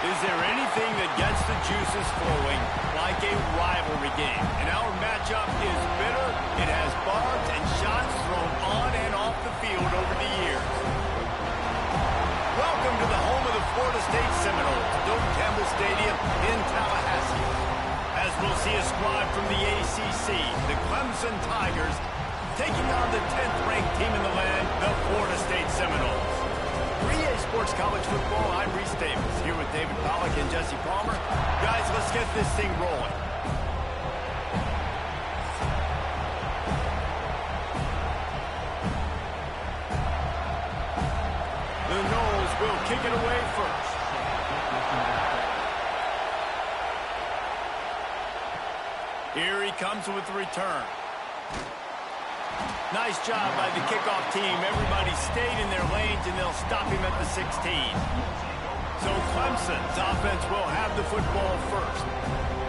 Is there anything that gets the juices flowing like a rivalry game? And our matchup is bitter. It has barbs and shots thrown on and off the field over the years. Welcome to the home of the Florida State Seminoles, Doak Campbell Stadium in Tallahassee. As we'll see a squad from the ACC, the Clemson Tigers, taking on the 10th-ranked team in the land, the Florida State Seminoles. 3A Sports College Football, I'm Reese Davis, here with David Pollack and Jesse Palmer. Guys, let's get this thing rolling. The Noles will kick it away first. Here he comes with the return. Nice job by the kickoff team. Everybody stayed in their lanes, and they'll stop him at the 16. So Clemson's offense will have the football first.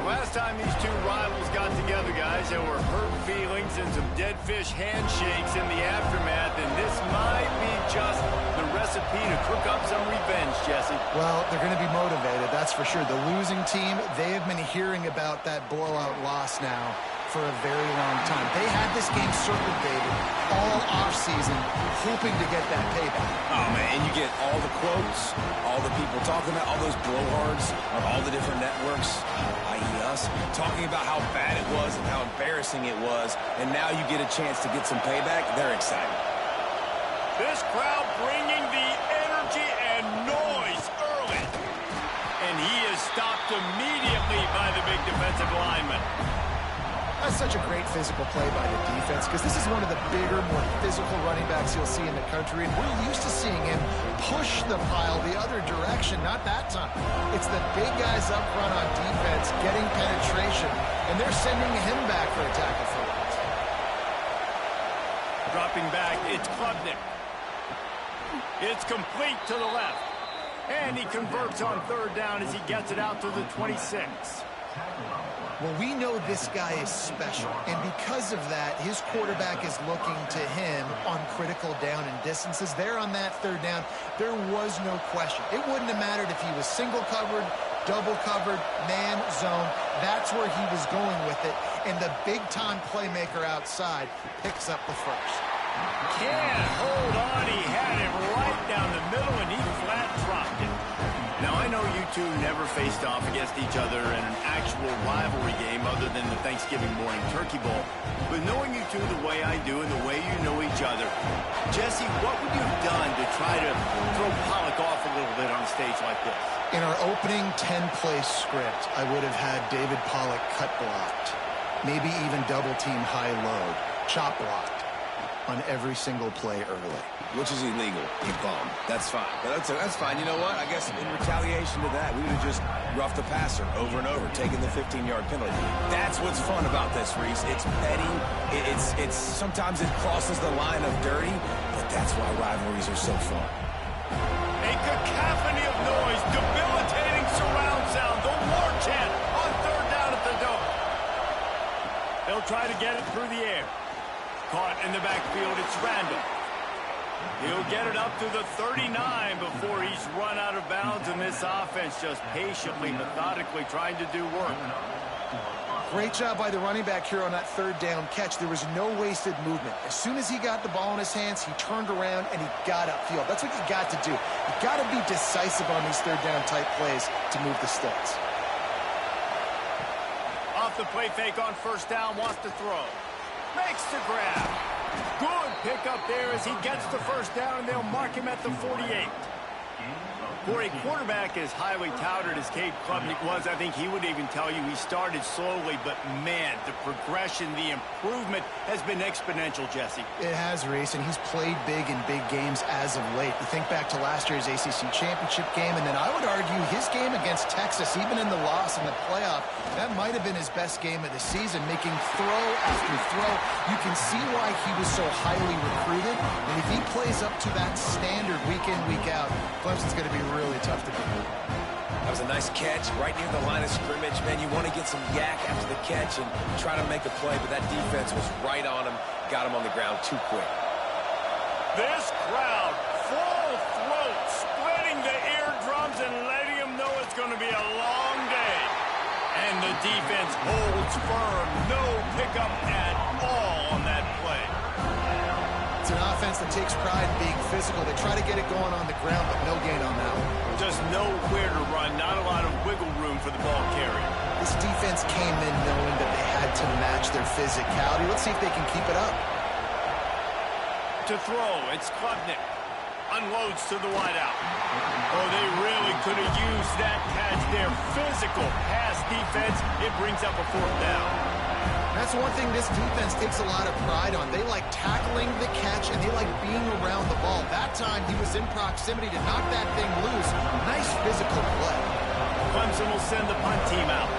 Last time these two rivals got together, guys, there were hurt feelings and some dead fish handshakes in the aftermath, and this might be just the recipe to cook up some revenge, Jesse. Well, they're going to be motivated, that's for sure. The losing team, they have been hearing about that blowout loss now for a very long time. They had this game circled, David, all offseason, hoping to get that payback. Oh, man, and you get all the quotes, all the people talking about, all those blowhards on all the different networks, i.e. us, talking about how bad it was and how embarrassing it was, and now you get a chance to get some payback. They're excited. This crowd bringing the energy and noise early. And he is stopped immediately by the big defensive lineman. That's such a great physical play by the defense because this is one of the bigger, more physical running backs you'll see in the country, and we're used to seeing him push the pile the other direction. Not that time. It's the big guys up front on defense getting penetration, and they're sending him back for a tackle for loss. Dropping back, it's Klubnik. It's complete to the left. And he converts on third down as he gets it out to the 26. Well, we know this guy is special, and because of that, his quarterback is looking to him on critical down and distances. There on that third down, there was no question. It wouldn't have mattered if he was single covered, double covered, man, zone. That's where he was going with it, and the big-time playmaker outside picks up the first. Can't hold on. He had it right down the middle, and he flat dropped it. Now, I know you two never faced off against each other in an actual rivalry game other than the Thanksgiving morning turkey bowl. But knowing you two the way I do and the way you know each other, Jesse, what would you have done to try to throw Pollack off a little bit on a stage like this? In our opening 10-play script, I would have had David Pollack cut blocked, maybe even double-team high-low, chop blocked on every single play early. Which is illegal, you bum. That's fine. But that's fine. You know what? I guess in retaliation to that, we would have just roughed the passer over and over, taking the 15-yard penalty. That's what's fun about this, Reese. It's petty. It's sometimes it crosses the line of dirty, but that's why rivalries are so fun. A cacophony of noise, debilitating surround sound, the war chant on third down at the Dome. They'll try to get it through the air. Caught in the backfield, it's Randall. He'll get it up to the 39 before he's run out of bounds, and this offense just patiently, methodically trying to do work. Great job by the running back here on that third down catch. There was no wasted movement. As soon as he got the ball in his hands, he turned around and he got upfield. That's what you got to do. You got to be decisive on these third down type plays to move the sticks. Off the play fake on first down, wants to throw. Makes the grab. Good pickup there as he gets the first down, and they'll mark him at the 48. For a quarterback as highly touted as Cade Klubnik was, I think he would even tell you he started slowly, but man, the progression, the improvement has been exponential, Jesse. It has, Reese, and he's played big in big games as of late. You think back to last year's ACC championship game, and then I would argue his game against Texas, even in the loss in the playoff, that might have been his best game of the season, making throw after throw. You can see why he was so highly recruited, and if he plays up to that standard week in, week out, Clemson's going to be really tough to beat. That was a nice catch right near the line of scrimmage. Man, you want to get some yak after the catch and try to make a play, but that defense was right on him, got him on the ground too quick. This crowd, full throat, splitting the eardrums and letting him know it's going to be a long day. And the defense holds firm. No pickup at all on that play. It's an offense that takes pride in being physical. They try to get it going on the ground, but no gain on that one. Just nowhere to run. Not a lot of wiggle room for the ball carrier. This defense came in knowing that they had to match their physicality. Let's see if they can keep it up. To throw, it's Klubnik. Unloads to the wideout. Oh, they really could have used that catch there. Physical pass defense. It brings up a fourth down. That's one thing this defense takes a lot of pride on. They like tackling the catch, and they like being around the ball. That time, he was in proximity to knock that thing loose. Nice physical play. Clemson will send the punt team out.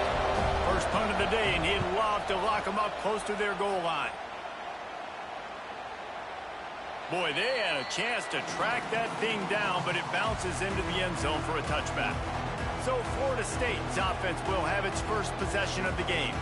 First punt of the day, and he'd love to lock them up close to their goal line. Boy, they had a chance to track that thing down, but it bounces into the end zone for a touchback. So Florida State's offense will have its first possession of the game.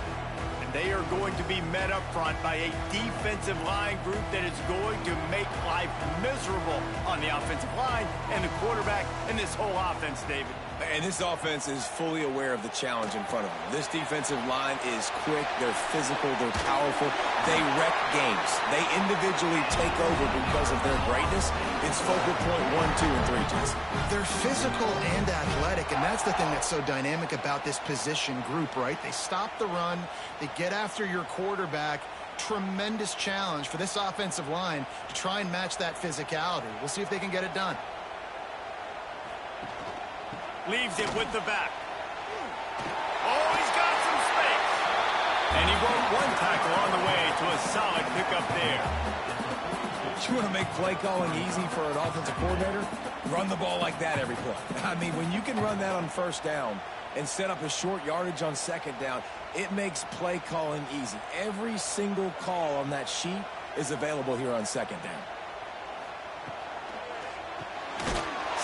And they are going to be met up front by a defensive line group that is going to make life miserable on the offensive line and the quarterback and this whole offense, David. And this offense is fully aware of the challenge in front of them. This defensive line is quick, they're physical, they're powerful. They wreck games. They individually take over because of their greatness. It's focal point 1, 2, and 3, Jesse. They're physical and athletic, and that's the thing that's so dynamic about this position group, right? They stop the run, they get after your quarterback. Tremendous challenge for this offensive line to try and match that physicality. We'll see if they can get it done. Leaves it with the back. Oh, he's got some space. And he broke one tackle on the way to a solid pickup there. You want to make play calling easy for an offensive coordinator? Run the ball like that every play. I mean, when you can run that on first down and set up a short yardage on second down, it makes play calling easy. Every single call on that sheet is available here on second down.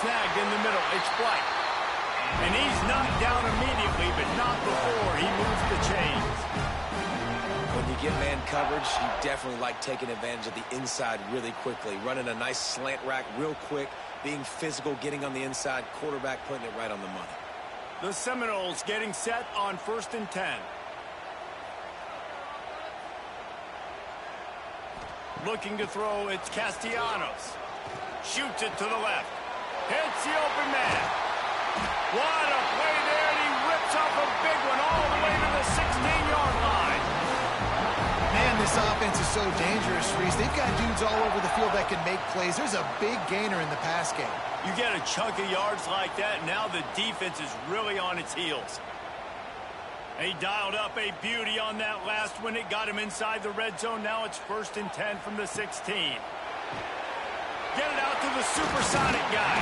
Snagged in the middle. It's White. And he's knocked down immediately, but not before he moves the chains. When you get man coverage, you definitely like taking advantage of the inside really quickly. Running a nice slant rack real quick, being physical, getting on the inside, quarterback putting it right on the money. The Seminoles getting set on 1st and 10. Looking to throw, it's Castellanos. Shoots it to the left. Hits the open man. What a play there, and he rips off a big one all the way to the 16-yard line. Man, this offense is so dangerous, Reese. They've got dudes all over the field that can make plays. There's a big gainer in the pass game. You get a chunk of yards like that, now the defense is really on its heels. He dialed up a beauty on that last one. It got him inside the red zone. Now it's 1st and 10 from the 16. Get it out to the supersonic guy.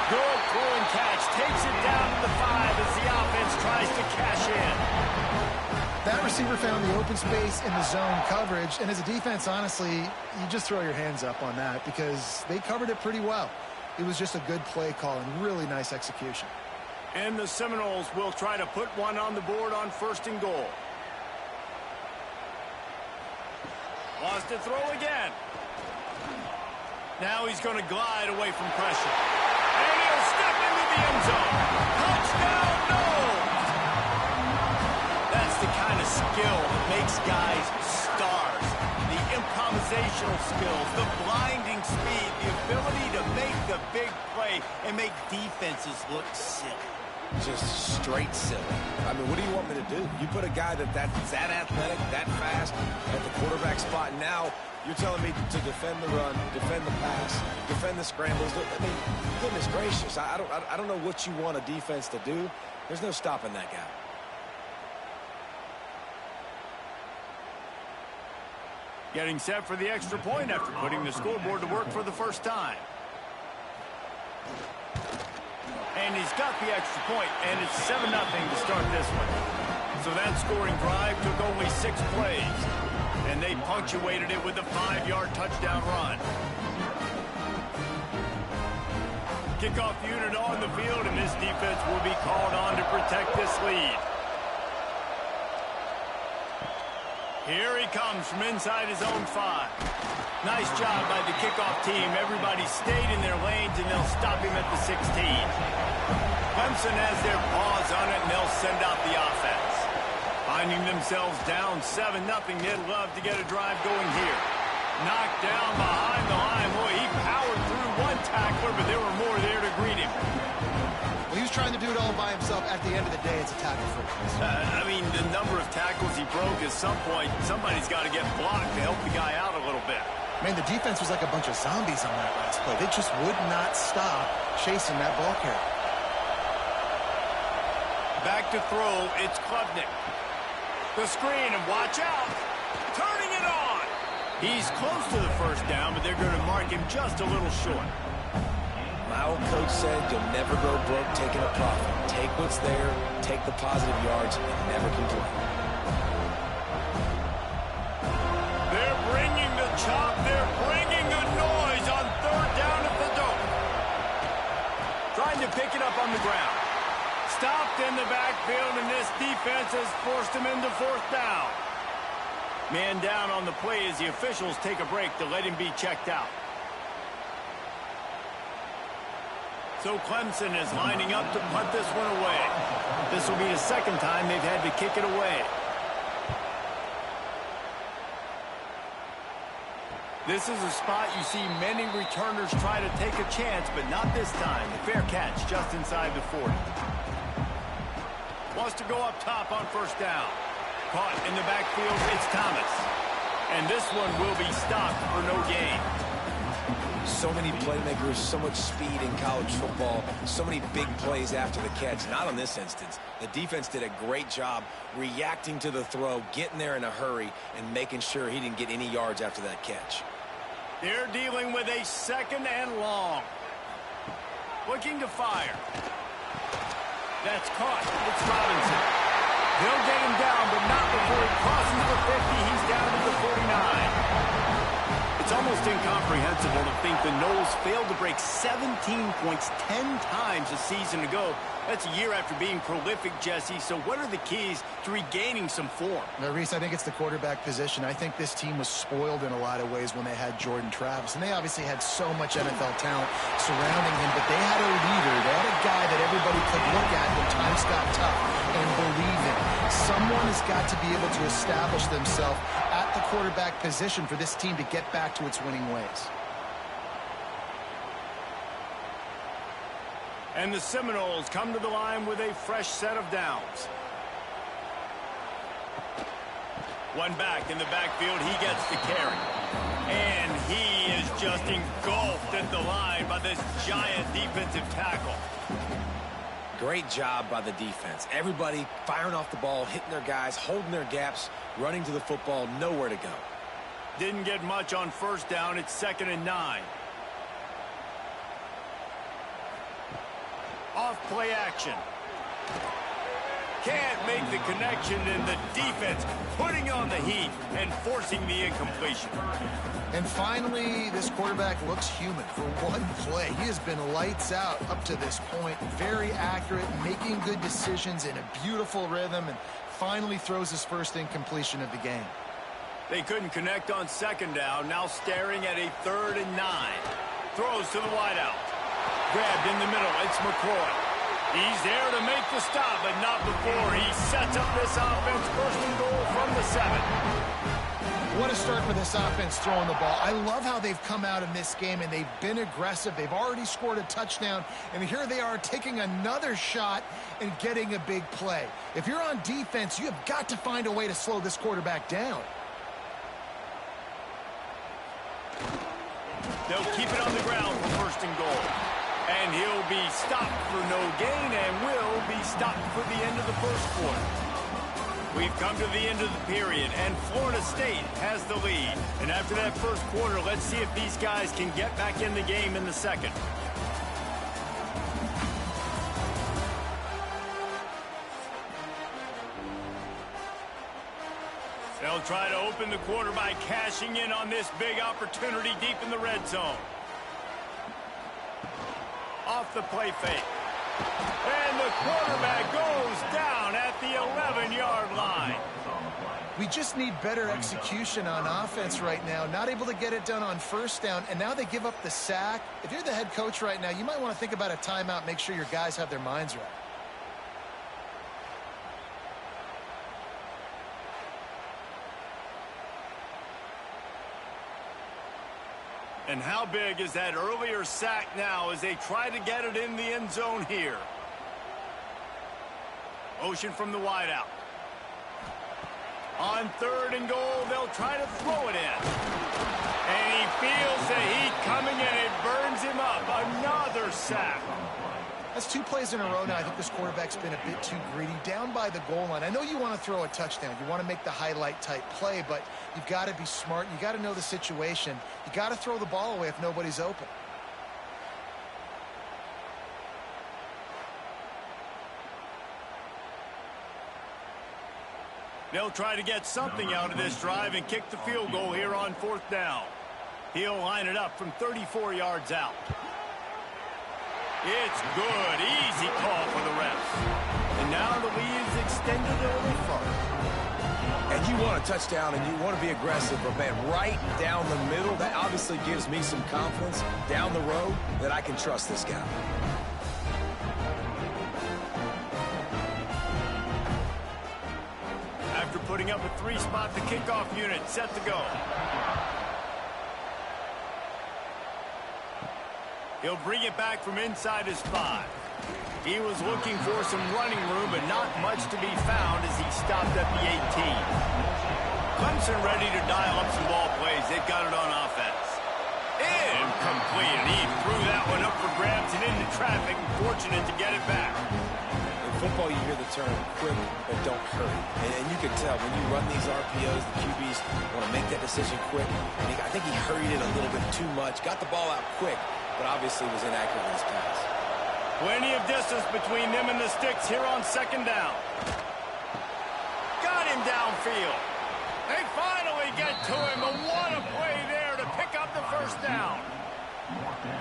Good throw and catch. Takes it down to the 5 as the offense tries to cash in. That receiver found the open space in the zone coverage. And as a defense, honestly, you just throw your hands up on that because they covered it pretty well. It was just a good play call and really nice execution. And the Seminoles will try to put one on the board on 1st and goal. Lost to throw again. Now he's going to glide away from pressure. And he'll step into the end zone. Touchdown, no! That's the kind of skill that makes guys stars. The improvisational skills, the blinding speed, the ability to make the big play and make defenses look silly. Just straight silly. I mean, what do you want me to do? You put a guy that's that athletic, that fast at the quarterback spot. Now you're telling me to defend the run, defend the pass, defend the scrambles. I mean, goodness gracious, I don't know what you want a defense to do. There's no stopping that guy. Getting set for the extra point after putting the scoreboard to work for the first time. And he's got the extra point, and it's 7-0 to start this one. So that scoring drive took only 6 plays, and they punctuated it with a 5-yard touchdown run. Kickoff unit on the field, and this defense will be called on to protect this lead. Here he comes from inside his own 5. Nice job by the kickoff team. Everybody stayed in their lane, yards, and they'll stop him at the 16. Clemson has their paws on it, and they'll send out the offense. Finding themselves down 7-0, they'd love to get a drive going here. Knocked down behind the line. Boy, he powered through one tackler, but there were more there to greet him. Well, he was trying to do it all by himself. At the end of the day, it's a tackle for I mean, the number of tackles he broke, at some point, somebody's got to get blocked to help the guy out a little bit. Man, the defense was like a bunch of zombies on that last play. They just would not stop chasing that ball carrier. Back to throw, it's Klubnik. The screen, and watch out. Turning it on. He's close to the first down, but they're going to mark him just a little short. My old coach said you'll never go broke taking a profit. Take what's there, take the positive yards, and never complain. They're bringing the chop. They're bringing the noise on third down at the dome. Trying to pick it up on the ground. Stopped in the backfield, and this defense has forced him into fourth down. Man down on the play as the officials take a break to let him be checked out. So Clemson is lining up to punt this one away. This will be the second time they've had to kick it away. This is a spot you see many returners try to take a chance, but not this time. A fair catch just inside the 40. Wants to go up top on first down. Caught in the backfield, it's Thomas. And this one will be stopped for no gain. So many playmakers, so much speed in college football, so many big plays after the catch. Not on this instance. The defense did a great job reacting to the throw, getting there in a hurry, and making sure he didn't get any yards after that catch. They're dealing with a second and long. Looking to fire. That's caught. It's Robinson. They'll get him down, but not before he crosses the 50. He's down to the 49. It's almost incomprehensible to think the Noles failed to break 17 points 10 times a season ago. That's a year after being prolific, Jesse. So what are the keys to regaining some form? Now, Reese, I think it's the quarterback position. I think this team was spoiled in a lot of ways when they had Jordan Travis. And they obviously had so much NFL talent surrounding him. But they had a leader. They had a guy that everybody could look at when times got tough and believe in. Someone has got to be able to establish themselves at the quarterback position for this team to get back to its winning ways. And the Seminoles come to the line with a fresh set of downs. One back in the backfield. He gets the carry. And he is just engulfed at the line by this giant defensive tackle. Great job by the defense. Everybody firing off the ball, hitting their guys, holding their gaps, running to the football, nowhere to go. Didn't get much on first down. It's 2nd and 9. Off play action. Can't make the connection, and the defense putting on the heat and forcing the incompletion. And finally, this quarterback looks human for one play. He has been lights out up to this point. Very accurate, making good decisions in a beautiful rhythm, and finally throws his first incompletion of the game. They couldn't connect on second down. Now staring at a 3rd and 9. Throws to the wideout. Grabbed in the middle. It's McCoy. He's there to make the stop, but not before he sets up this offense. 1st and goal from the 7. What a start for this offense throwing the ball. I love how they've come out in this game, and they've been aggressive. They've already scored a touchdown, and here they are taking another shot and getting a big play. If you're on defense, you have got to find a way to slow this quarterback down. They'll keep it on the ground for 1st and goal. And he'll be stopped for no gain and will be stopped for the end of the 1st quarter. We've come to the end of the period, and Florida State has the lead. And after that 1st quarter, let's see if these guys can get back in the game in the 2nd. They'll try to open the quarter by cashing in on this big opportunity deep in the red zone. Off the play fake. And the quarterback goes down at the 11-yard line. We just need better execution on offense right now. Not able to get it done on first down, and now they give up the sack. If you're the head coach right now, you might want to think about a timeout, make sure your guys have their minds right. And how big is that earlier sack now as they try to get it in the end zone here? Motion from the wideout. On 3rd and goal, they'll try to throw it in. And he feels the heat coming and it burns him up. Another sack. That's 2 plays in a row now. I think this quarterback's been a bit too greedy. Down by the goal line. I know you want to throw a touchdown. You want to make the highlight-type play, but you've got to be smart. You got to know the situation. You got to throw the ball away if nobody's open. They'll try to get something out of this drive and kick the field goal here on 4th down. He'll line it up from 34 yards out. It's good. Easy call for the refs. And now the lead is extended a little further. And you want a touchdown and you want to be aggressive, but man, right down the middle, that obviously gives me some confidence down the road that I can trust this guy. After putting up a 3-spot, the kickoff unit set to go. He'll bring it back from inside his 5. He was looking for some running room, but not much to be found as he stopped at the 18. Clemson ready to dial up some ball plays. They've got it on offense. Incomplete, and he threw that one up for grabs and into traffic, and fortunate to get it back. In football, you hear the term quick, but don't hurry. And you can tell when you run these RPOs, the QBs want to make that decision quick. And I think he hurried it a little bit too much, got the ball out quick, but obviously was inaccurate in his pass. Plenty of distance between them and the sticks here on 2nd down. Got him downfield. They finally get to him, but what a play there to pick up the 1st down.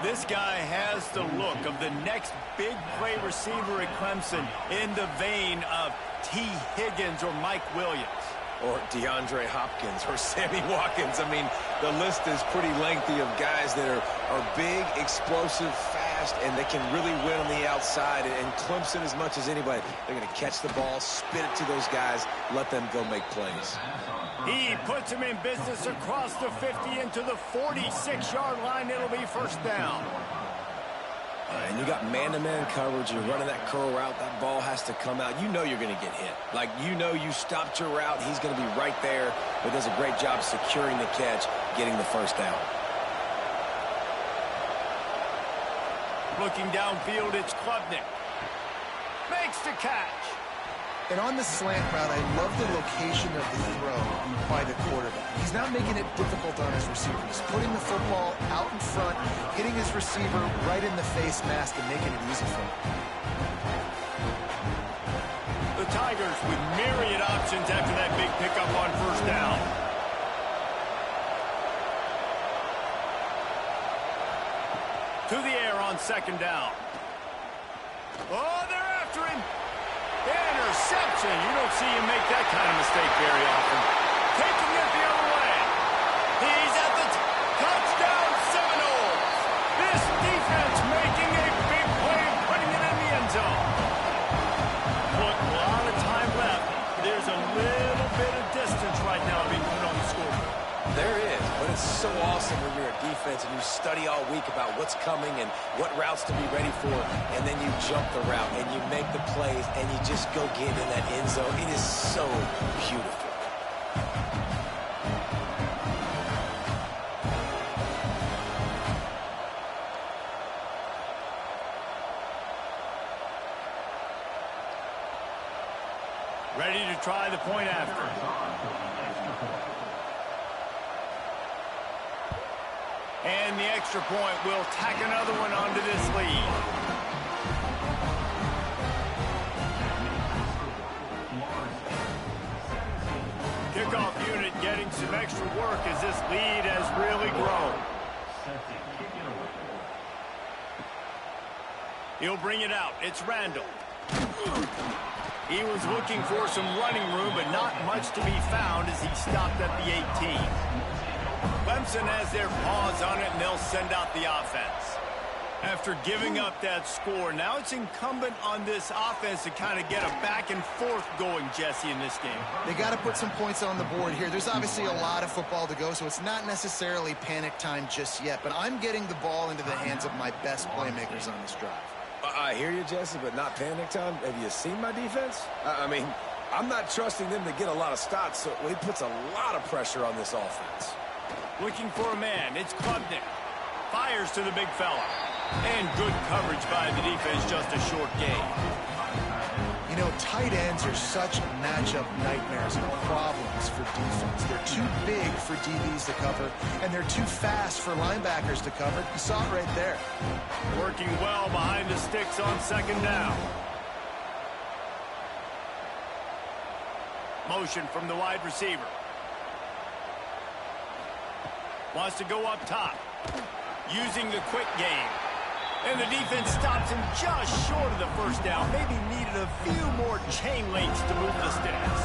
This guy has the look of the next big play receiver at Clemson in the vein of T. Higgins or Mike Williams. Or DeAndre Hopkins or Sammy Watkins. I mean, the list is pretty lengthy of guys that are big, explosive, fast, and they can really win on the outside. And Clemson, as much as anybody, they're going to catch the ball, spit it to those guys, let them go make plays. He puts him in business across the 50 into the 46-yard line. It'll be 1st down. And you got man-to-man coverage. You're running that curl route. That ball has to come out. You know you're going to get hit. Like, you know you stopped your route. He's going to be right there, but does a great job securing the catch, getting the 1st down. Looking downfield, it's Klubnik. Makes the catch. And on the slant route, I love the location of the throw by the quarterback. He's not making it difficult on his receiver. He's putting the football out in front, hitting his receiver right in the face mask and making it easy for him. The Tigers with myriad options after that big pickup on 1st down. To the air on 2nd down. Oh, they're after him. Interception. You don't see him make that kind of mistake very often. Taking it the other way. He's at the touchdown Seminoles. This defense making a big play and putting it in the end zone. Look, a lot of time left. There's a little bit of distance right now being put on the scoreboard. There is, but it's so awesome when you're a defense and you study all week about what's coming and what routes to be ready for, and then you jump the route and you make the plays and you just go get in that end zone. It is so beautiful. Ready to try the point after. And the extra point will tack another one onto this lead. Kickoff unit getting some extra work as this lead has really grown. He'll bring it out. It's Randall. He was looking for some running room, but not much to be found as he stopped at the 18. Clemson has their paws on it, and they'll send out the offense. After giving up that score, now it's incumbent on this offense to kind of get a back and forth going, Jesse, in this game. They got to put some points on the board here. There's obviously a lot of football to go, so it's not necessarily panic time just yet, but I'm getting the ball into the hands of my best playmakers on this drive. I hear you, Jesse, but not panic time. Have you seen my defense? I mean, I'm not trusting them to get a lot of stops, so he puts a lot of pressure on this offense. Looking for a man. It's Klubnik. Fires to the big fella. And good coverage by the defense, just a short gain. You know, tight ends are such matchup nightmares and problems for defense. They're too big for DBs to cover, and they're too fast for linebackers to cover. You saw it right there. Working well behind the sticks on second down. Motion from the wide receiver. Wants to go up top. Using the quick game. And the defense stops him just short of the first down. Maybe needed a few more chain links to move the sticks.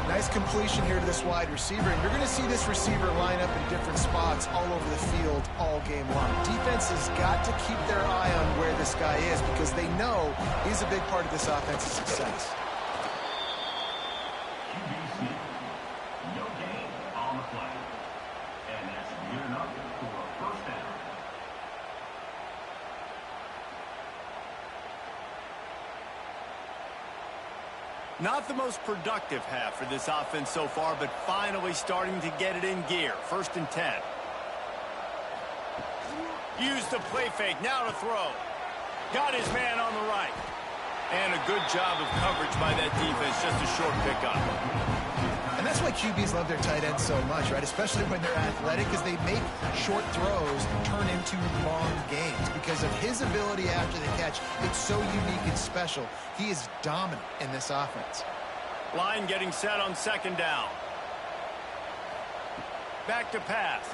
Nice completion here to this wide receiver. And you're going to see this receiver line up in different spots all over the field all game long. Defense has got to keep their eye on where this guy is because they know he's a big part of this offense's success. No gain on the play. And that's good enough for a first down. Not the most productive half for this offense so far, but finally starting to get it in gear. 1st and 10. Use the play fake. Now to throw. Got his man on the right. And a good job of coverage by that defense. Just a short pickup. And that's why QBs love their tight ends so much, right? Especially when they're athletic, because they make short throws turn into long gains. Because of his ability after the catch, it's so unique and special. He is dominant in this offense. Line getting set on second down. Back to pass.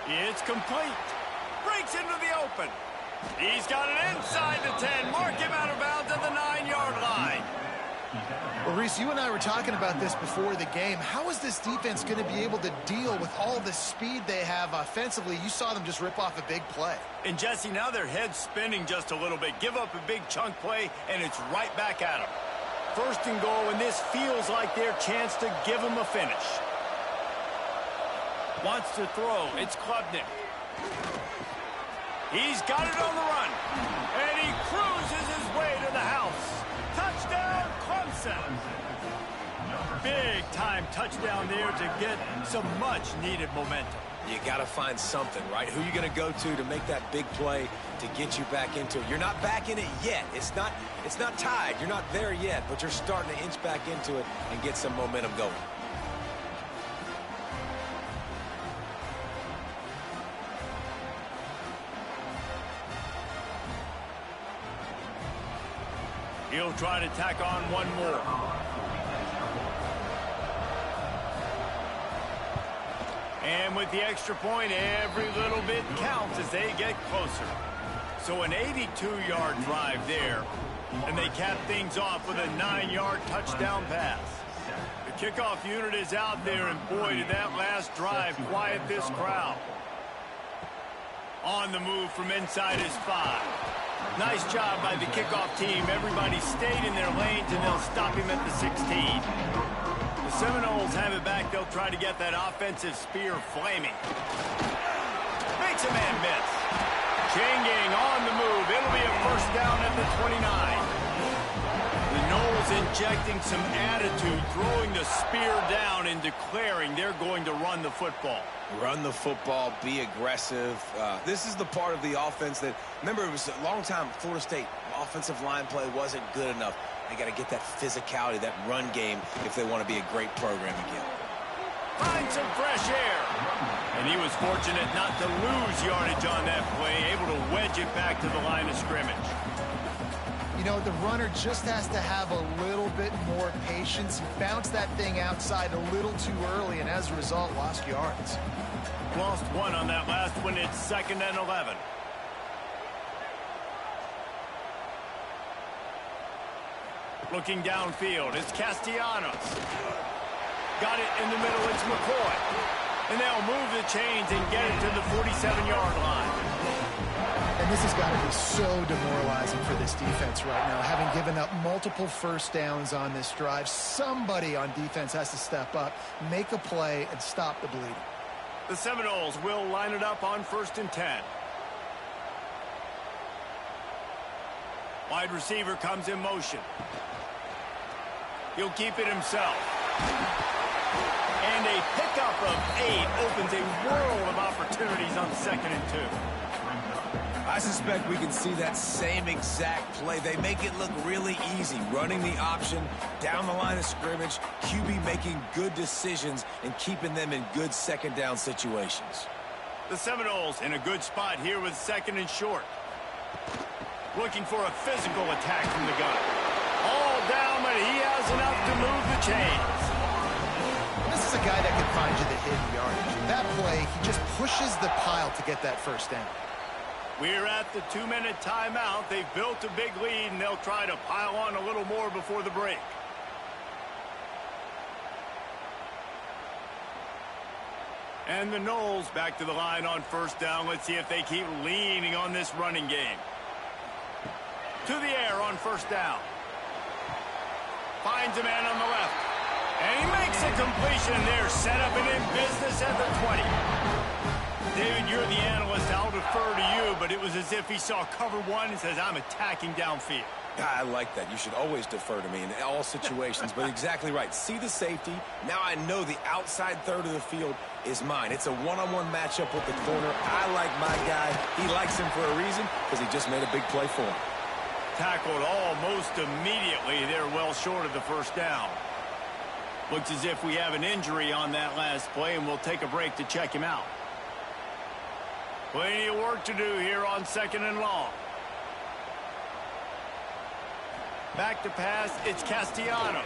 It's complete. Breaks into the open. He's got it inside the 10. Mark him out of bounds at the 9-yard line. Well, Reese, you and I were talking about this before the game. How is this defense going to be able to deal with all the speed they have offensively? You saw them just rip off a big play. And, Jesse, now their head's spinning just a little bit. Give up a big chunk play, and it's right back at them. 1st and goal, and this feels like their chance to give them a finish. Wants to throw. It's Klubnik. He's got it on the run. And he cruises his way to the house. Touchdown, Clemson. Big-time touchdown there to get some much-needed momentum. You got to find something, right? Who are you going to go to make that big play to get you back into it? You're not back in it yet. It's not tied. You're not there yet, but you're starting to inch back into it and get some momentum going. He'll try to tack on one more. And with the extra point, every little bit counts as they get closer. So an 82-yard drive there. And they cap things off with a 9-yard touchdown pass. The kickoff unit is out there, and boy, did that last drive quiet this crowd. On the move from inside his 5. Nice job by the kickoff team. Everybody stayed in their lanes, and they'll stop him at the 16. The Seminoles have it back. They'll try to get that offensive spear flaming. Makes a man miss. Chain gang on the move. It'll be a first down at the 29. The Noles injecting some attitude, throwing the spear down and declaring they're going to run the football. Run the football, be aggressive. This is the part of the offense that, remember, it was a long time, Florida State offensive line play wasn't good enough. They got to get that physicality, that run game, if they want to be a great program again. Find some fresh air. And he was fortunate not to lose yardage on that play, able to wedge it back to the line of scrimmage. You know, the runner just has to have a little bit more patience, bounce that thing outside a little too early, and as a result, lost yards. Lost one on that last one. It's 2nd and 11. Looking downfield, it's Castellanos. Got it in the middle, it's McCoy. And they'll move the chains and get it to the 47-yard line. And this has got to be so demoralizing for this defense right now. Having given up multiple first downs on this drive, somebody on defense has to step up, make a play, and stop the bleeding. The Seminoles will line it up on 1st and 10. Wide receiver comes in motion. He'll keep it himself. And a pickup of 8 opens a world of opportunities on 2nd and 2. I suspect we can see that same exact play. They make it look really easy, running the option down the line of scrimmage, QB making good decisions and keeping them in good 2nd down situations. The Seminoles in a good spot here with 2nd and short. Looking for a physical attack from the gun. All down, but he has enough to move the chains. This is a guy that can find you the hidden yardage. That play, he just pushes the pile to get that first down. We're at the 2-minute timeout. They've built a big lead, and they'll try to pile on a little more before the break. And the Noles back to the line on 1st down. Let's see if they keep leaning on this running game. To the air on 1st down. Finds a man on the left. And he makes a completion there. Set up and in business at the 20. David, you're the analyst. I'll defer to you, but it was as if he saw cover 1 and says, I'm attacking downfield. I like that. You should always defer to me in all situations, but exactly right. See the safety. Now I know the outside third of the field is mine. It's a one-on-one matchup with the corner. I like my guy. He likes him for a reason because he just made a big play for him. Tackled almost immediately. They're well short of the 1st down. Looks as if we have an injury on that last play, and we'll take a break to check him out. Plenty of work to do here on 2nd and long. Back to pass, it's Castellanos.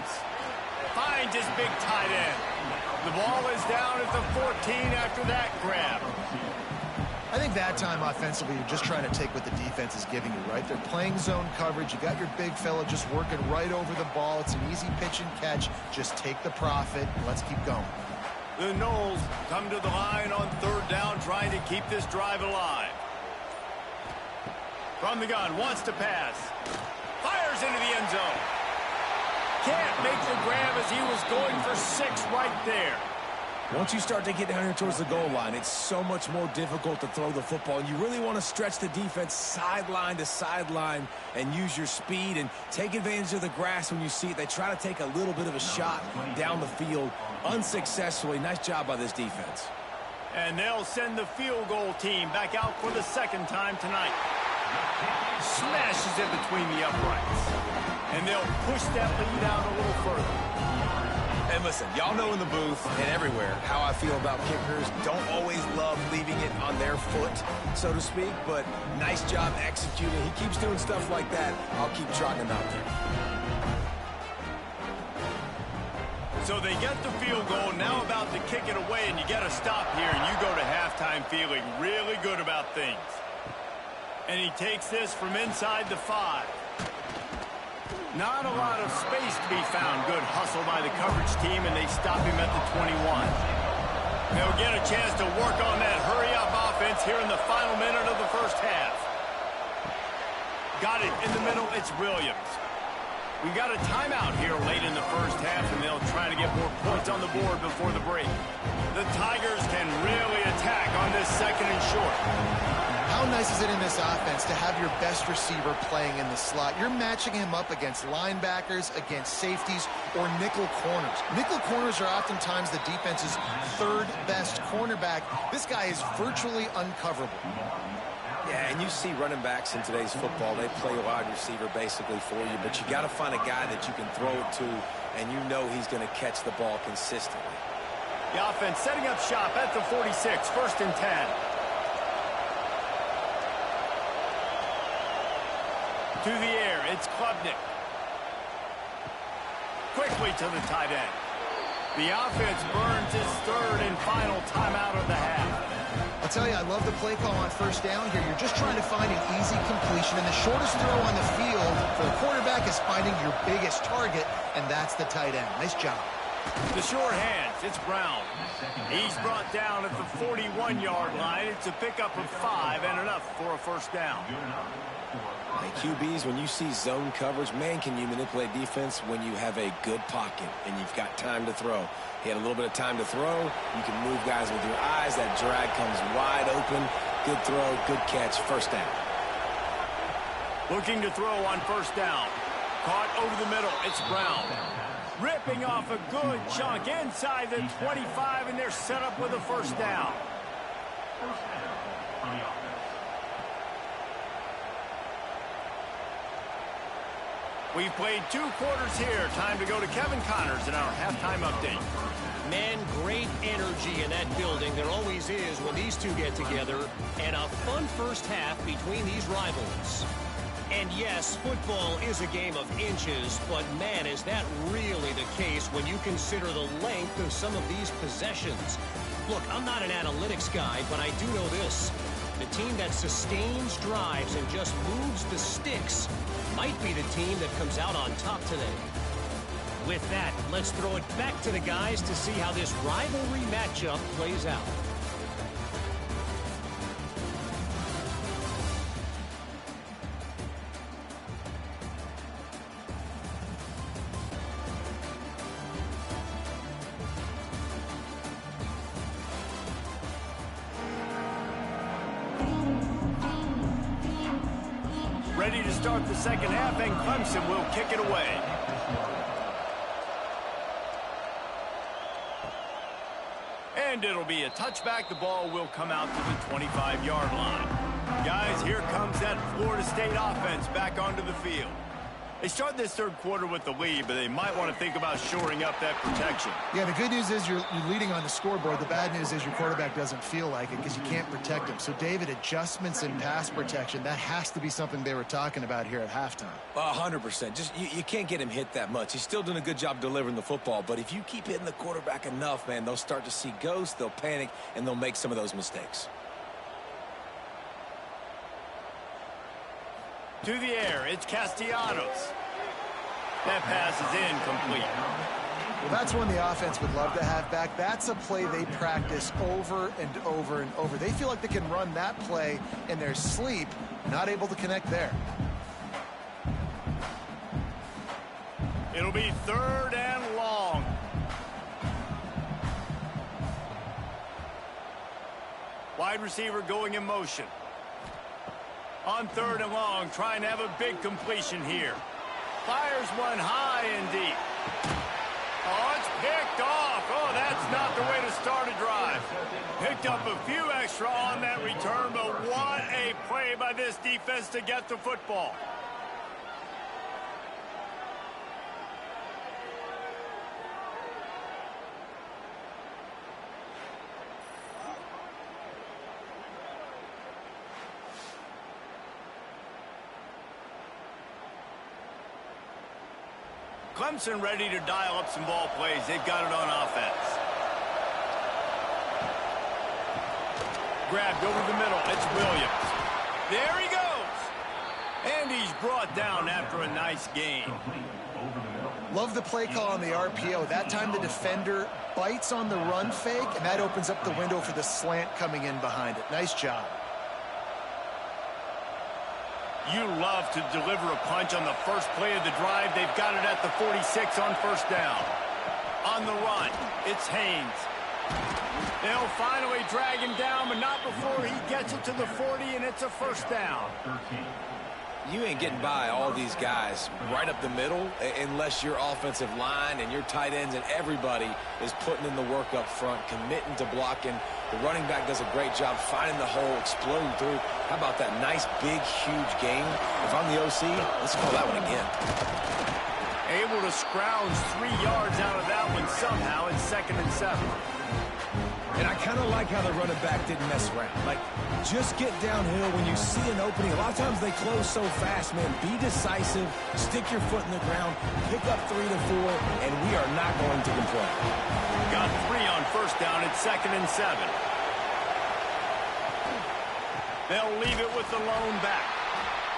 Finds his big tight end. The ball is down at the 14 after that grab. I think that time offensively, you're just trying to take what the defense is giving you, right? They're playing zone coverage. You got your big fella just working right over the ball. It's an easy pitch and catch. Just take the profit, and let's keep going. The Noles come to the line on 3rd down, trying to keep this drive alive. From the gun, wants to pass. Fires into the end zone. Can't make the grab as he was going for 6 right there. Once you start to get down here towards the goal line, it's so much more difficult to throw the football. And you really want to stretch the defense sideline to sideline and use your speed and take advantage of the grass when you see it. They try to take a little bit of a shot down the field unsuccessfully. Nice job by this defense. And they'll send the field goal team back out for the 2nd time tonight. Smashes it between the uprights. And they'll push that lead out a little further. And listen, y'all know in the booth and everywhere how I feel about kickers. Don't always love leaving it on their foot, so to speak, but nice job executing. He keeps doing stuff like that. I'll keep trotting him out there. So they get the field goal, now about to kick it away, and you get a stop here, and you go to halftime feeling really good about things. And he takes this from inside the 5. Not a lot of space to be found. Good hustle by the coverage team, and they stop him at the 21. They'll get a chance to work on that hurry-up offense here in the final minute of the 1st half. Got it in the middle. It's Williams. We got a timeout here late in the 1st half, and they'll try to get more points on the board before the break. The Tigers can really attack on this 2nd and short. How nice is it in this offense to have your best receiver playing in the slot? You're matching him up against linebackers, against safeties, or nickel corners. Nickel corners are oftentimes the defense's 3rd best cornerback. This guy is virtually uncoverable. Yeah, and you see running backs in today's football, they play wide receiver basically for you, but you got to find a guy that you can throw it to, and you know he's going to catch the ball consistently. The offense setting up shop at the 46, 1st and 10. To the air, it's Klubnik. Quickly to the tight end. The offense burns its 3rd and final timeout of the half. I'll tell you, I love the play call on first down here. You're just trying to find an easy completion, and the shortest throw on the field for a quarterback is finding your biggest target, and that's the tight end. Nice job. The short hands, it's Brown. He's brought down at the 41-yard line. It's a pickup of 5 and enough for a first down. Hey, QBs, when you see zone coverage, man, can you manipulate defense when you have a good pocket and you've got time to throw. He had a little bit of time to throw. You can move guys with your eyes. That drag comes wide open. Good throw, good catch, first down. Looking to throw on first down. Caught over the middle. It's Brown. Ripping off a good chunk inside the 25, and they're set up with a first down. First down on the offense. We've played 2 quarters here. Time to go to Kevin Connors in our halftime update. Man, great energy in that building. There always is when these two get together. And a fun first half between these rivals. And yes, football is a game of inches, but man, is that really the case when you consider the length of some of these possessions. Look, I'm not an analytics guy, but I do know this. The team that sustains drives and just moves the sticks might be the team that comes out on top today. With that, let's throw it back to the guys to see how this rivalry matchup plays out. Ready to start the second half, and Clemson will kick it away. And it'll be a touchback. The ball will come out to the 25-yard line. Guys, here comes that Florida State offense back onto the field. They start this third quarter with the lead, but they might want to think about shoring up that protection. Yeah, the good news is you're leading on the scoreboard. The bad news is your quarterback doesn't feel like it because you can't protect him. So, David, adjustments in pass protection, that has to be something they were talking about here at halftime. 100%. Just you can't get him hit that much. He's still doing a good job delivering the football, but if you keep hitting the quarterback enough, man, they'll start to see ghosts, they'll panic, and they'll make some of those mistakes. To the air, it's Castellanos. That pass is incomplete. Well, that's one the offense would love to have back. That's a play they practice over and over and over. They feel like they can run that play in their sleep, not able to connect there. It'll be 3rd and long. Wide receiver going in motion. On 3rd and long, trying to have a big completion here. Fires one high and deep. Oh, it's picked off. Oh, that's not the way to start a drive. Picked up a few extra on that return, but what a play by this defense to get the football. Clemson ready to dial up some ball plays. They've got it on offense. Grabbed over the middle. It's Williams. There he goes. And he's brought down after a nice gain. Love the play call on the RPO. That time the defender bites on the run fake, and that opens up the window for the slant coming in behind it. Nice job. You love to deliver a punch on the first play of the drive. They've got it at the 46 on first down. On the run, it's Haynes. They'll finally drag him down, but not before he gets it to the 40, and it's a first down. You ain't getting by all these guys right up the middle unless your offensive line and your tight ends and everybody is putting in the work up front, committing to blocking. The running back does a great job finding the hole, exploding through. How about that nice, big, huge gain? If I'm the OC, let's call that one again. Able to scrounge 3 yards out of that one somehow in 2nd and 7. And I kind of like how the running back didn't mess around. Like, just get downhill when you see an opening. A lot of times they close so fast, man. Be decisive, stick your foot in the ground, pick up 3 to 4, and we are not going to complain. Got 3 on first down at 2nd and 7. They'll leave it with the lone back.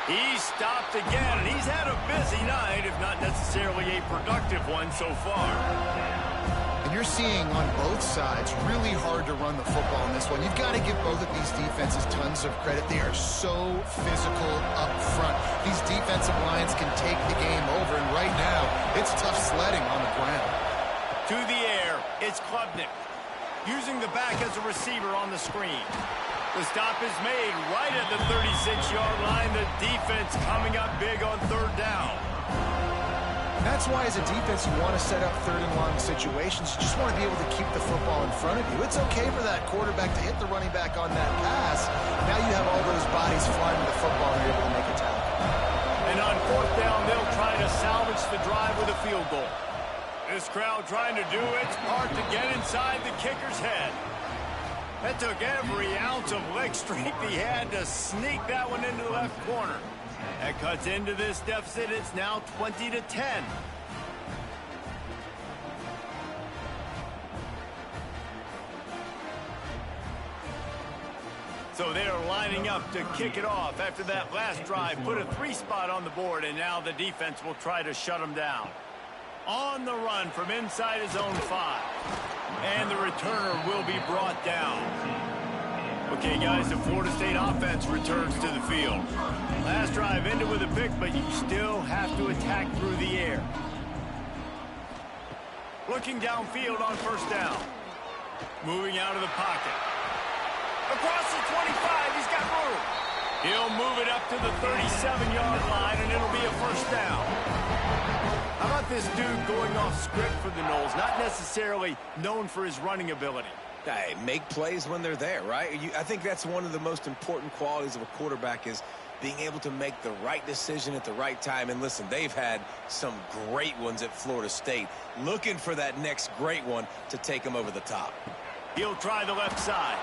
He's stopped again, and he's had a busy night, if not necessarily a productive one so far. And you're seeing on both sides really hard to run the football in this one. You've got to give both of these defenses tons of credit. They are so physical up front. These defensive lines can take the game over, and right now, it's tough sledding on the ground. To the air, it's Klubnik, using the back as a receiver on the screen. The stop is made right at the 36-yard line. The defense coming up big on third down. That's why, as a defense, you want to set up third and long situations. You just want to be able to keep the football in front of you. It's okay for that quarterback to hit the running back on that pass. Now you have all those bodies flying to the football and you're able to make a tackle. And on fourth down, they'll try to salvage the drive with a field goal. This crowd trying to do its part to get inside the kicker's head. That took every ounce of leg strength he had to sneak that one into the left corner. That cuts into this deficit. It's now 20-10. So they're lining up to kick it off after that last drive. Put a 3-spot on the board, and now the defense will try to shut them down. On the run from inside his own 5. And the returner will be brought down. Okay, guys, the Florida State offense returns to the field. Last drive ended with a pick, but you still have to attack through the air. Looking downfield on first down. Moving out of the pocket. Across the 25, he's got room. He'll move it up to the 37-yard line, and it'll be a first down. How about this dude going off script for the Noles? Not necessarily known for his running ability. Hey, make plays when they're there, right? I think that's one of the most important qualities of a quarterback is being able to make the right decision at the right time. And listen, they've had some great ones at Florida State. Looking for that next great one to take them over the top. He'll try the left side.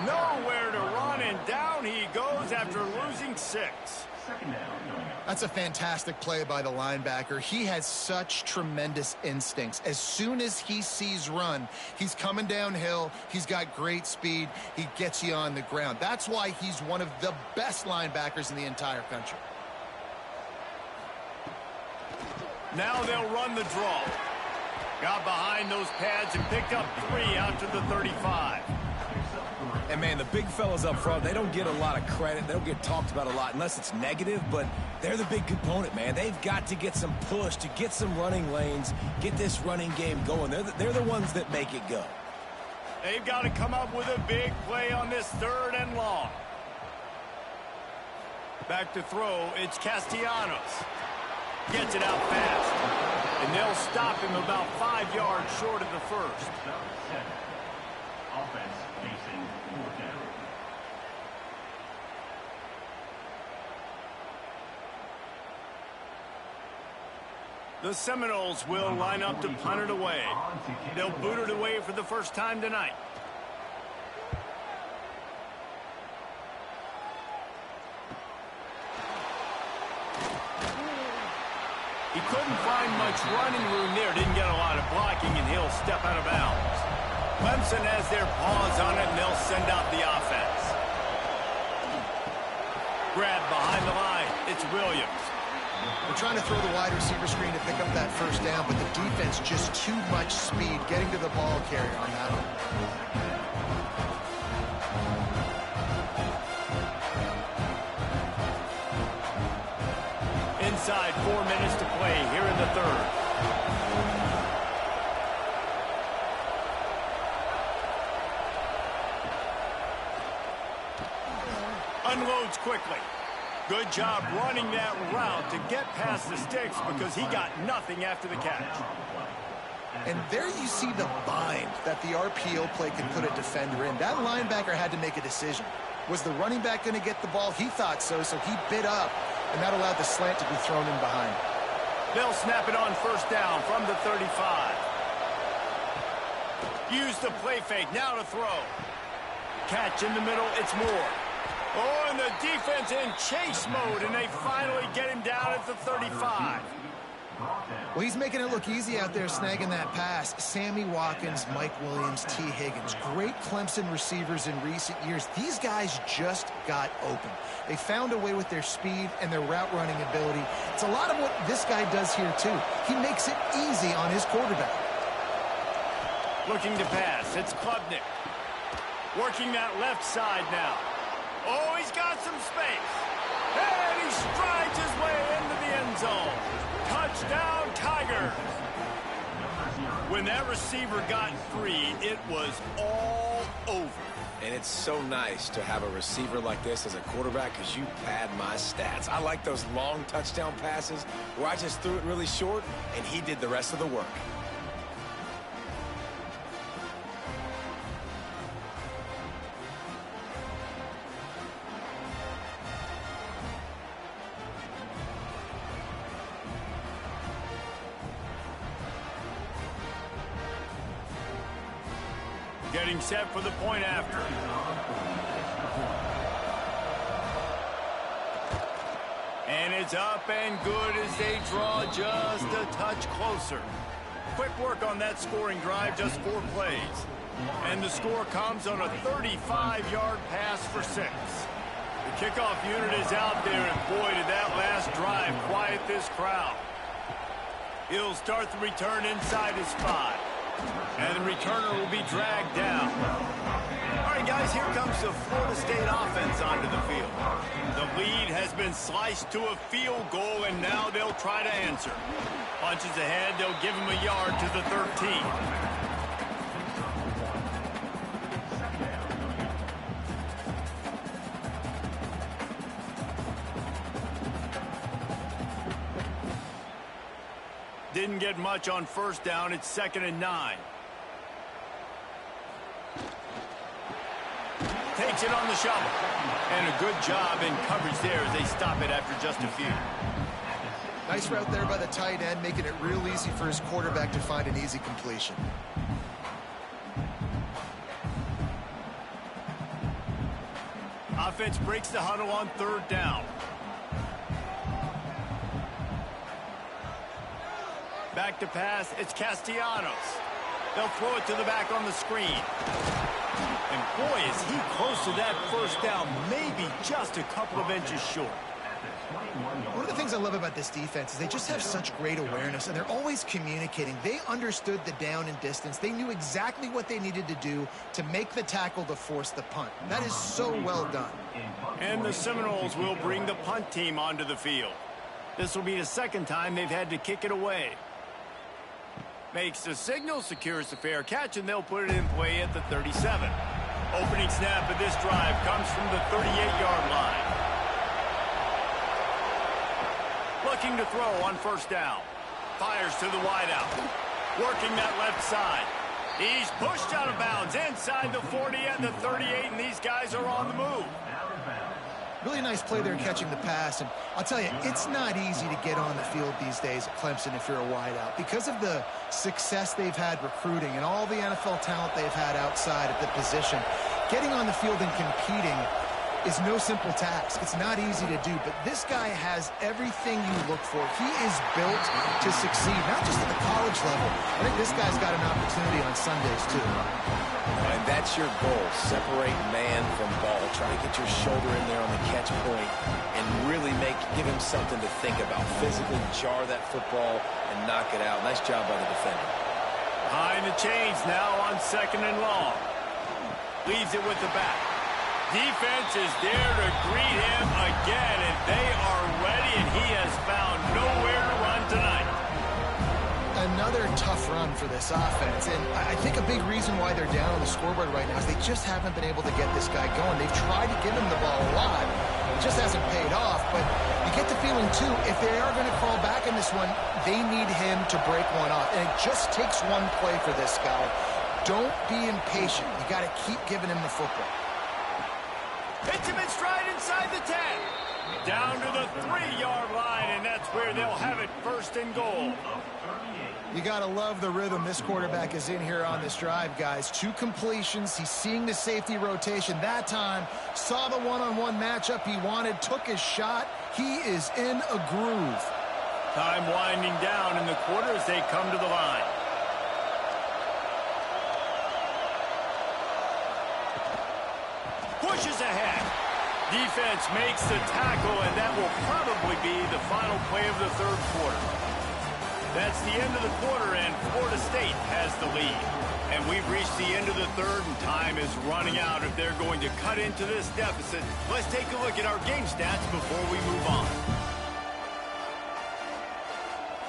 Nowhere to run, and down he goes after losing 6. That's a fantastic play by the linebacker. He has such tremendous instincts. As soon as he sees run, he's coming downhill. He's got great speed. He gets you on the ground. That's why he's one of the best linebackers in the entire country. Now they'll run the draw. Got behind those pads and picked up 3 out to the 35. And, man, the big fellas up front, they don't get a lot of credit. They don't get talked about a lot unless it's negative, but they're the big component, man. They've got to get some push, to get some running lanes, get this running game going. They're the ones that make it go. They've got to come up with a big play on this third and long. Back to throw, it's Castellanos. Gets it out fast. And they'll stop him about 5 yards short of the first. Offense facing fourth down. The Seminoles will line up to punt it away. They'll boot it away for the first time tonight. He couldn't find much running room there. Didn't get a lot of blocking, and he'll step out of bounds. Clemson has their paws on it, and they'll send out the offense. Grab behind the line. It's Williams. They're trying to throw the wide receiver screen to pick up that first down, but the defense just too much speed getting to the ball carrier on that one. Inside 4 minutes to play here in the third. Unloads quickly. Good job running that route to get past the sticks because he got nothing after the catch. And there you see the bind that the RPO play can put a defender in. That linebacker had to make a decision. Was the running back going to get the ball? He thought so, so he bit up, and that allowed the slant to be thrown in behind. They'll snap it on first down from the 35. Use the play fake, now to throw. Catch in the middle, it's Moore. Oh, and the defense in chase mode, and they finally get him down at the 35. Well, he's making it look easy out there, snagging that pass. Sammy Watkins, Mike Williams, T. Higgins. Great Clemson receivers in recent years. These guys just got open. They found a way with their speed and their route running ability. It's a lot of what this guy does here, too. He makes it easy on his quarterback. Looking to pass. It's Klubnik. Working that left side now. Oh, he's got some space. And he strides his way into the end zone. Touchdown, Tigers. When that receiver got free, it was all over. And it's so nice to have a receiver like this as a quarterback because you pad my stats. I like those long touchdown passes where I just threw it really short and he did the rest of the work. Getting set for the point after. And it's up and good as they draw just a touch closer. Quick work on that scoring drive, just 4 plays. And the score comes on a 35-yard pass for 6. The kickoff unit is out there, and boy, did that last drive quiet this crowd. He'll start the return inside his 5. And the returner will be dragged down. All right, guys, here comes the Florida State offense onto the field. The lead has been sliced to a field goal, and now they'll try to answer. Punches ahead, they'll give him a yard to the 13. Didn't get much on first down. It's 2nd and 9. Takes it on the shovel. And a good job in coverage there as they stop it after just a few. Nice route there by the tight end, making it real easy for his quarterback to find an easy completion. Offense breaks the huddle on 3rd down. Back to pass, it's Castellanos. They'll throw it to the back on the screen. And boy, is he close to that first down, maybe just a couple of inches short. One of the things I love about this defense is they just have such great awareness, and they're always communicating. They understood the down and distance. They knew exactly what they needed to do to make the tackle to force the punt. That is so well done. And the Seminoles will bring the punt team onto the field. This will be the 2nd time they've had to kick it away. Makes the signal, secures the fair catch, and they'll put it in play at the 37. Opening snap of this drive comes from the 38-yard line. Looking to throw on first down. Fires to the wideout. Working that left side. He's pushed out of bounds inside the 40 and the 38, and these guys are on the move. Really nice play there catching the pass, and I'll tell you, it's not easy to get on the field these days at Clemson if you're a wideout. Because of the success they've had recruiting and all the NFL talent they've had outside of the position, getting on the field and competing is no simple task. It's not easy to do, but this guy has everything you look for. He is built to succeed, not just at the college level. I think this guy's got an opportunity on Sundays, too. And that's your goal. Separate man from ball. Try to get your shoulder in there on the catch point and really give him something to think about. Physically jar that football and knock it out. Nice job by the defender. Behind the chains now on 2nd and long. Leaves it with the back. Defense is there to greet him again, and they are ready, and he has found nowhere to run tonight. Another tough run for this offense, and I think a big reason why they're down on the scoreboard right now is they just haven't been able to get this guy going. They've tried to give him the ball a lot. It just hasn't paid off, but you get the feeling, too, if they are going to crawl back in this one, they need him to break one off, and it just takes one play for this guy. Don't be impatient. You got to keep giving him the football. Hits him in stride inside the 10. Down to the 3-yard line, and that's where they'll have it 1st and goal. You got to love the rhythm this quarterback is in here on this drive, guys. 2 completions. He's seeing the safety rotation. That time, saw the one-on-one matchup he wanted, took his shot. He is in a groove. Time winding down in the quarter as they come to the line. Pushes ahead. Defense makes the tackle, and that will probably be the final play of the third quarter. That's the end of the quarter, and Florida State has the lead. And we've reached the end of the third, and time is running out if they're going to cut into this deficit. Let's take a look at our game stats before we move on.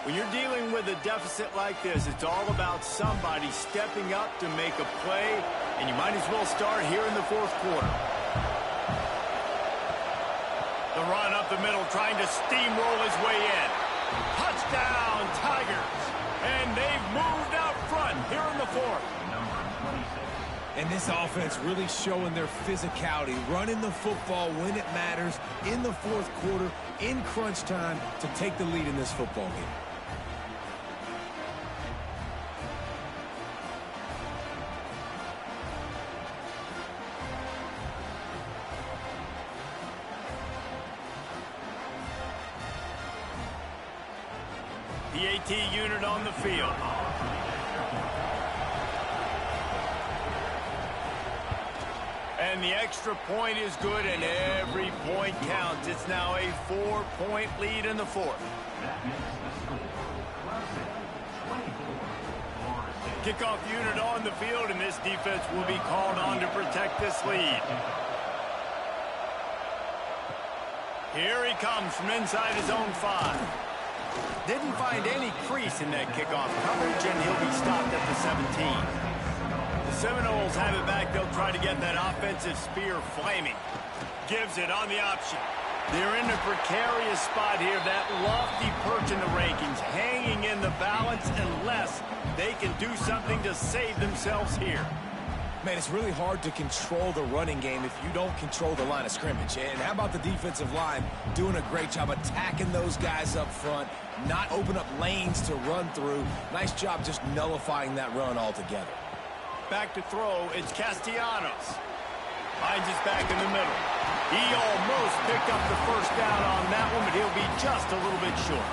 When you're dealing with a deficit like this, it's all about somebody stepping up to make a play, and you might as well start here in the fourth quarter. The run up the middle, trying to steamroll his way in. Touchdown, Tigers! And they've moved out front here in the fourth. And this offense really showing their physicality, running the football when it matters, in the fourth quarter, in crunch time, to take the lead in this football game. The AT unit on the field. And the extra point is good, and every point counts. It's now a 4-point lead in the fourth. Kickoff unit on the field, and this defense will be called on to protect this lead. Here he comes from inside his own 5. Didn't find any crease in that kickoff coverage, and he'll be stopped at the 17. The Seminoles have it back. They'll try to get that offensive spear flaming. Gives it on the option. They're in a precarious spot here. That lofty perch in the rankings, hanging in the balance unless they can do something to save themselves here. Man, it's really hard to control the running game if you don't control the line of scrimmage. And how about the defensive line doing a great job attacking those guys up front, not open up lanes to run through. Nice job just nullifying that run altogether. Back to throw, it's Castellanos. Finds his back in the middle. He almost picked up the first down on that one, but he'll be just a little bit short.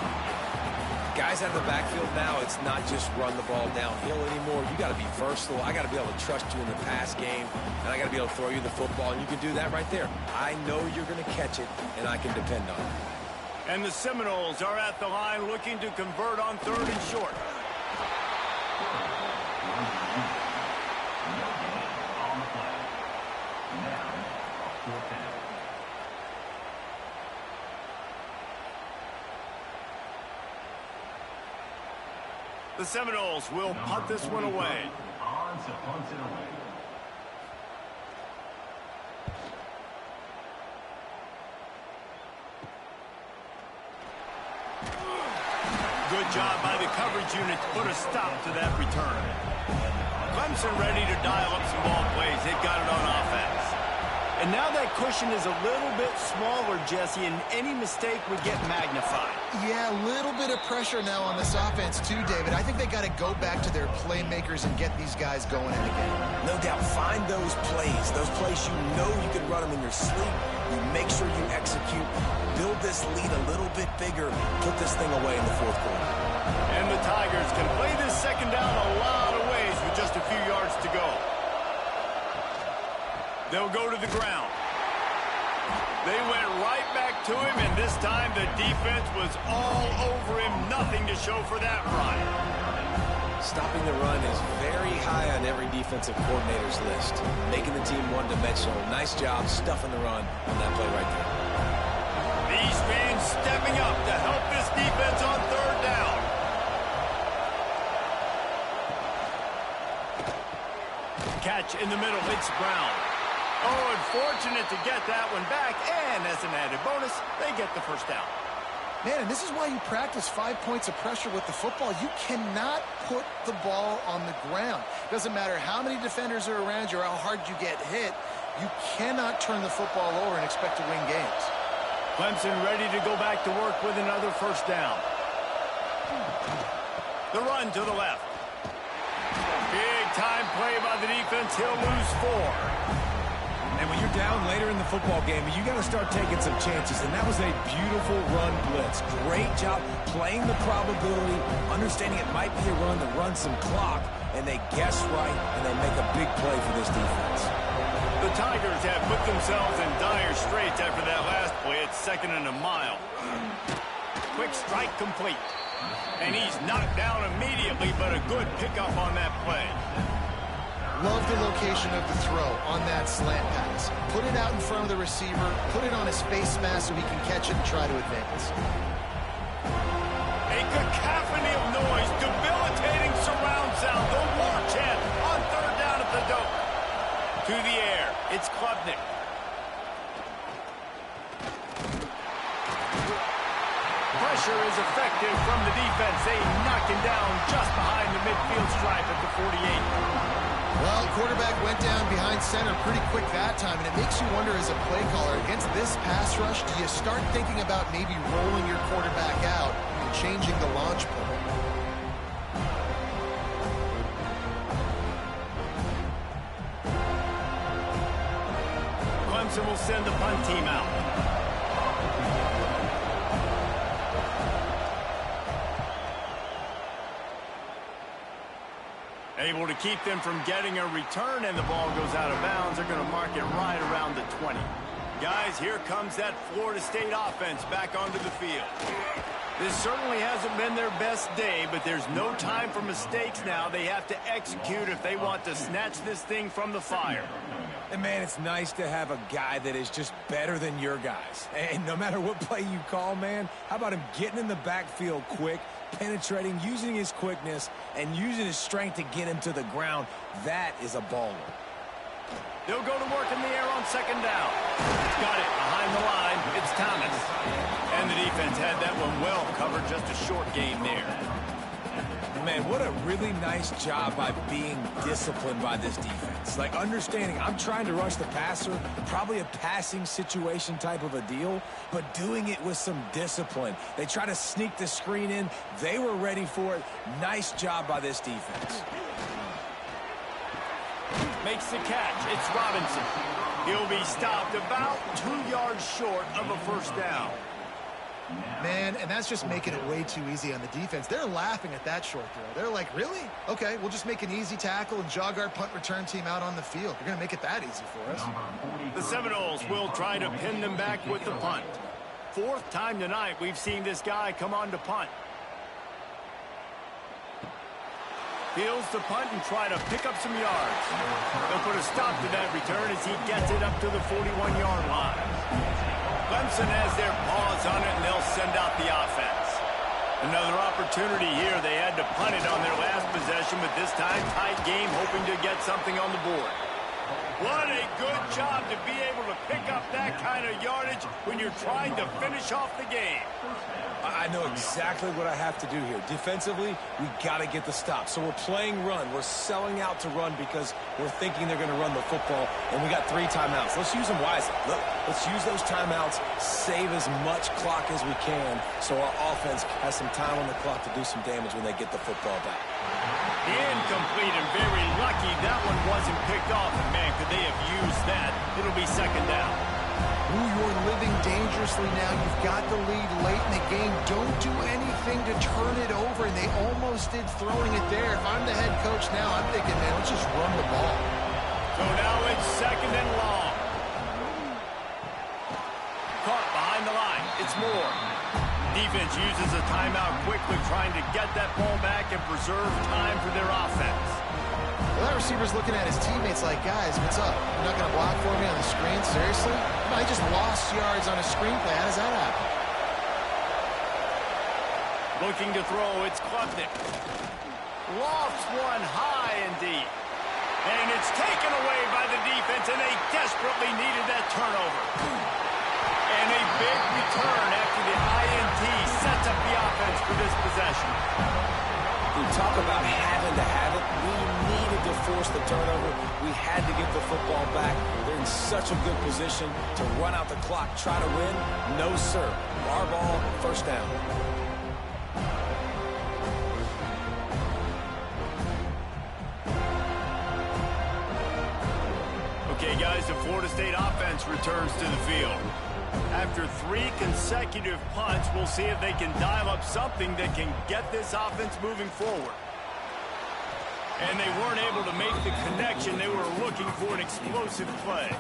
Guys out of the backfield now, it's not just run the ball downhill anymore. You got to be versatile. I got to be able to trust you in the pass game, and I got to be able to throw you the football, and you can do that right there. I know you're going to catch it, and I can depend on it. And the Seminoles are at the line looking to convert on 3rd and short. The Seminoles will punt this one away. Good job by the coverage unit to put a stop to that return. Clemson ready to dial up some ball plays. They've got it on offense. And now that cushion is a little bit smaller, Jesse, and any mistake would get magnified. Yeah, a little bit of pressure now on this offense too, David. I think they got to go back to their playmakers and get these guys going in again. No doubt, find those plays you know you can run them in your sleep. You make sure you execute, build this lead a little bit bigger, put this thing away in the fourth quarter. And the Tigers can play this second down a lot of ways with just a few yards to go. They'll go to the ground. They went right back to him, and this time the defense was all over him. Nothing to show for that run. Stopping the run is very high on every defensive coordinator's list. Making the team one-dimensional. Nice job stuffing the run on that play right there. These fans stepping up to help this defense on 3rd down. Catch in the middle. It's Brown. Oh, unfortunate to get that one back, and as an added bonus, they get the first down. Man, and this is why you practice 5 points of pressure with the football. You cannot put the ball on the ground. Doesn't matter how many defenders are around you or how hard you get hit, you cannot turn the football over and expect to win games. Clemson ready to go back to work with another first down. The run to the left. Big time play by the defense. He'll lose 4. And when you're down later in the football game, you got to start taking some chances. And that was a beautiful run blitz. Great job playing the probability, understanding it might be a run to run some clock, and they guess right, and they make a big play for this defense. The Tigers have put themselves in dire straits after that last play. It's 2nd and a mile. Quick strike complete. And he's knocked down immediately, but a good pickup on that play. Love the location of the throw on that slant pass. Put it out in front of the receiver, put it on his face mask so he can catch it and try to advance. A cacophony of noise, debilitating surround sound. The war chant on 3rd down at the dope. To the air, it's Klubnik. Pressure is effective from the defense. They knock him down just behind the midfield stripe at the 48. Well, quarterback went down behind center pretty quick that time, and it makes you wonder as a play caller, against this pass rush, do you start thinking about maybe rolling your quarterback out and changing the launch point? Clemson will send the punt team out. Able to keep them from getting a return, and the ball goes out of bounds. They're going to mark it right around the 20. Guys, here comes that Florida State offense back onto the field. This certainly hasn't been their best day, but there's no time for mistakes now. They have to execute if they want to snatch this thing from the fire. And, man, it's nice to have a guy that is just better than your guys. And no matter what play you call, man, how about him getting in the backfield quick, penetrating, using his quickness, and using his strength to get him to the ground? That is a baller. They'll go to work in the air on 2nd down. Got it behind the line. It's Thomas. And the defense had that one well covered. Just a short gain there. Man, what a really nice job by being disciplined by this defense. Like, understanding I'm trying to rush the passer, probably a passing situation type of a deal, but doing it with some discipline. They try to sneak the screen in. They were ready for it. Nice job by this defense. Makes the catch. It's Robinson. He'll be stopped about 2 yards short of a 1st down. Man, and that's just making it way too easy on the defense. They're laughing at that short throw. They're like, really? Okay, we'll just make an easy tackle and jog our punt return team out on the field. They're going to make it that easy for us. The Seminoles will try to pin them back with the punt. 4th time tonight we've seen this guy come on to punt. Fields the punt and try to pick up some yards. They'll put a stop to that return as he gets it up to the 41-yard line. Clemson has their paws on it, and they'll send out the offense. Another opportunity here. They had to punt it on their last possession, but this time tight game, hoping to get something on the board. What a good job to be able to pick up that kind of yardage when you're trying to finish off the game. I know exactly what I have to do here. Defensively, we got to get the stop. So we're playing run. We're selling out to run because we're thinking they're going to run the football, and we got 3 timeouts. Let's use them wisely. Look, let's use those timeouts, save as much clock as we can so our offense has some time on the clock to do some damage when they get the football back. Incomplete, and very lucky that one wasn't picked off. And man, could they have used that? It'll be 2nd down. Ooh, you're living dangerously now. You've got the lead late in the game. Don't do anything to turn it over, and they almost did throwing it there. If I'm the head coach now, I'm thinking, man, let's just run the ball. So now it's 2nd and long. Caught behind the line. It's Moore. Defense uses a timeout quickly, trying to get that ball back and preserve time for their offense. Well, that receiver's looking at his teammates like, guys, what's up? You're not going to block for me on the screen? Seriously? No, I just lost yards on a screenplay. How does that happen? Looking to throw, it's Klubnik. Lofts one high and deep. And it's taken away by the defense, and they desperately needed that turnover. And a big return after the INT sets up the offense for this possession. We talk about having to have it. We needed to force the turnover. We had to get the football back. They're in such a good position to run out the clock, try to win. No, sir. Our ball, 1st down. Okay, guys, the Florida State offense returns to the field. After 3 consecutive punts, we'll see if they can dial up something that can get this offense moving forward. And they weren't able to make the connection. They were looking for an explosive play.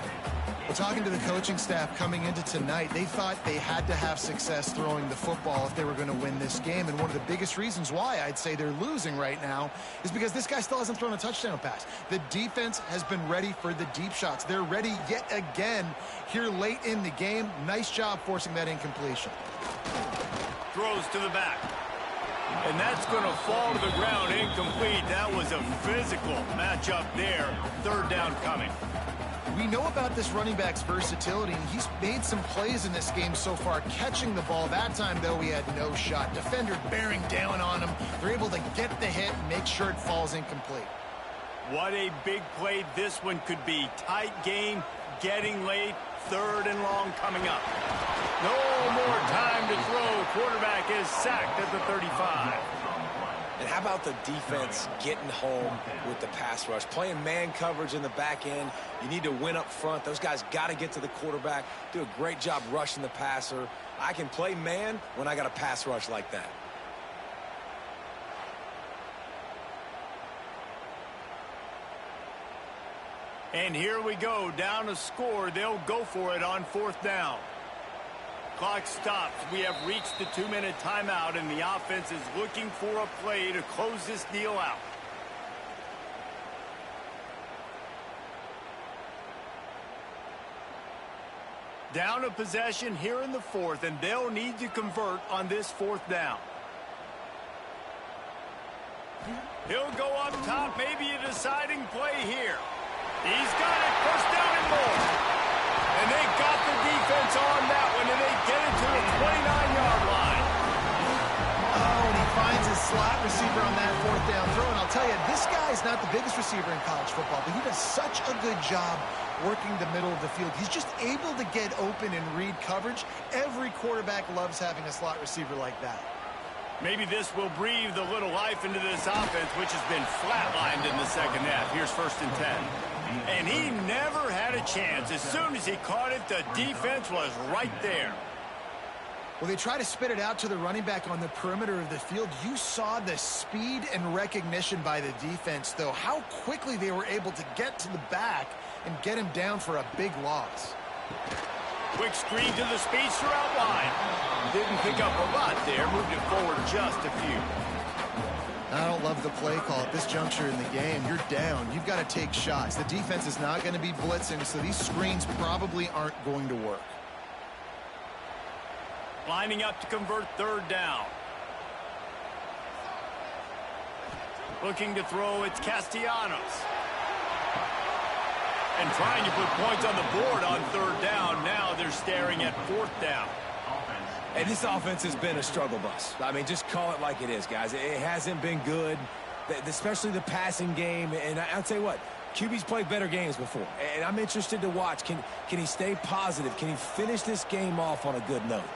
Well, talking to the coaching staff coming into tonight, they thought they had to have success throwing the football if they were going to win this game. And one of the biggest reasons why I'd say they're losing right now is because this guy still hasn't thrown a touchdown pass. The defense has been ready for the deep shots. They're ready yet again here late in the game. Nice job forcing that incompletion. Throws to the back. And that's going to fall to the ground incomplete. That was a physical matchup there. Third down coming. We know about this running back's versatility, and he's made some plays in this game so far, catching the ball. That time, though, he had no shot. Defender bearing down on him. They're able to get the hit and make sure it falls incomplete. What a big play this one could be. Tight game, getting late, third and long coming up. No more time to throw. Quarterback is sacked at the 35. And how about the defense getting home with the pass rush? Playing man coverage in the back end. You need to win up front. Those guys got to get to the quarterback. Do a great job rushing the passer. I can play man when I got a pass rush like that. And here we go. Down a score. They'll go for it on fourth down. Clock stops. We have reached the 2-minute timeout, and the offense is looking for a play to close this deal out. Down a possession here in the fourth, and they'll need to convert on this fourth down. He'll go up top, maybe a deciding play here. He's got it, first down and more. And they got the defense on that one, and they get it to the 29-yard line. Oh, and he finds his slot receiver on that fourth down throw. And I'll tell you, this guy's not the biggest receiver in college football, but he does such a good job working the middle of the field. He's just able to get open and read coverage. Every quarterback loves having a slot receiver like that. Maybe this will breathe a little life into this offense, which has been flatlined in the second half. Here's 1st and 10. And he never had a chance. As soon as he caught it, the defense was right there. Well, they try to spit it out to the running back on the perimeter of the field. You saw the speed and recognition by the defense, though. How quickly they were able to get to the back and get him down for a big loss. Quick screen to the speedster out wide. Didn't pick up a lot there. Moved it forward just a few. I don't love the play call at this juncture in the game. You're down. You've got to take shots. The defense is not going to be blitzing, so these screens probably aren't going to work. Lining up to convert third down. Looking to throw, it's Castellanos. And trying to put points on the board on third down. Now they're staring at fourth down. And this offense has been a struggle bus. I mean, just call it like it is, guys. It hasn't been good, especially the passing game. And I'll tell you what, QB's played better games before. And I'm interested to watch. Can he stay positive? Can he finish this game off on a good note?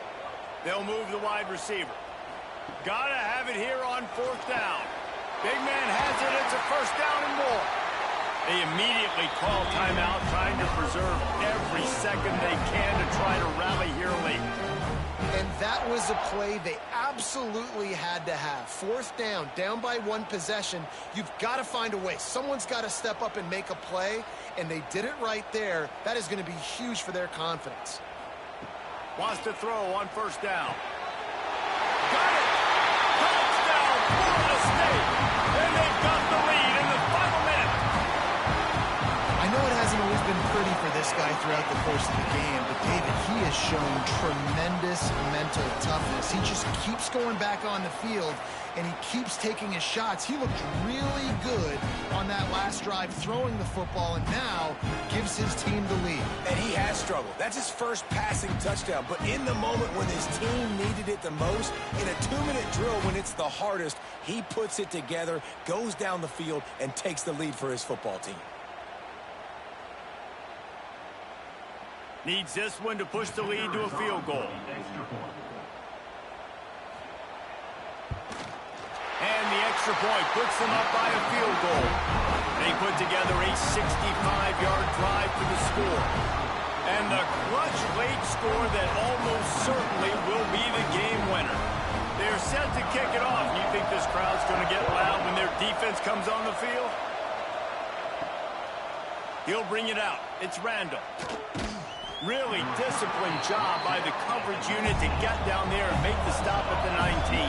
They'll move the wide receiver. Gotta have it here on fourth down. Big man has it. It's a first down and more. They immediately call timeout, trying to preserve every second they can to try to rally here late. And that was a play they absolutely had to have. Fourth down, down by one possession. You've got to find a way. Someone's got to step up and make a play, and they did it right there. That is going to be huge for their confidence. Wants to throw on first down. Got it! Touchdown, Florida State! And they've got the lead in the final minute. I know it hasn't always been pretty for this guy throughout the course of the game, but David, he has shown tremendous mental toughness. He just keeps going back on the field, and he keeps taking his shots. He looked really good on that last drive throwing the football, and now gives his team the lead. And he has struggled. That's his first passing touchdown. But in the moment when his team needed it the most, in a 2-minute drill when it's the hardest, he puts it together, goes down the field, and takes the lead for his football team. Needs this one to push the lead to a field goal. And the extra point puts them up by a field goal. They put together a 65-yard drive for the score. And the clutch late score that almost certainly will be the game winner. They're set to kick it off. You think this crowd's going to get loud when their defense comes on the field? He'll bring it out. It's Randall. Really disciplined job by the coverage unit to get down there and make the stop at the 19.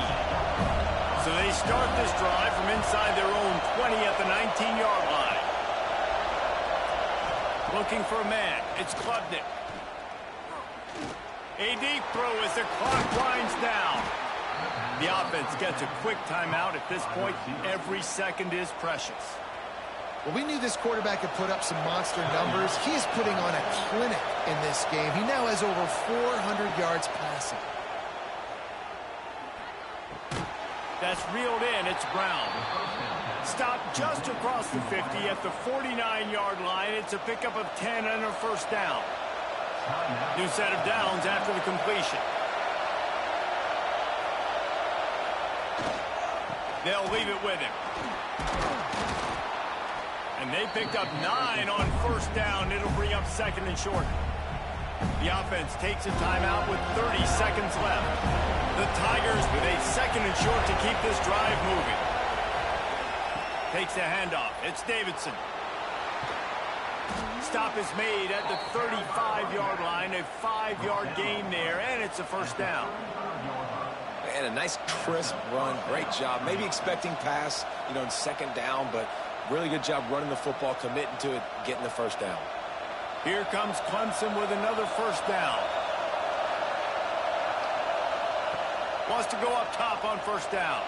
So they start this drive from inside their own 20 at the 19-yard line. Looking for a man. It's Klubnik. A deep throw as the clock winds down. The offense gets a quick timeout. At this point, every second is precious. Well, we knew this quarterback could put up some monster numbers. He is putting on a clinic in this game. He now has over 400 yards passing. That's reeled in. It's Brown. Stopped just across the 50 at the 49-yard line. It's a pickup of 10 and a first down. New set of downs after the completion. They'll leave it with him. And they picked up 9 on first down. It'll bring up second and short. The offense takes a timeout with 30 seconds left. The Tigers with a second and short to keep this drive moving. Takes the handoff. It's Davidson. Stop is made at the 35-yard line. A 5-yard gain there, and it's a first down. And a nice crisp run. Great job. Maybe expecting pass, in second down, but really good job running the football, committing to it, getting the first down. Here comes Clemson with another first down. Wants to go up top on first down.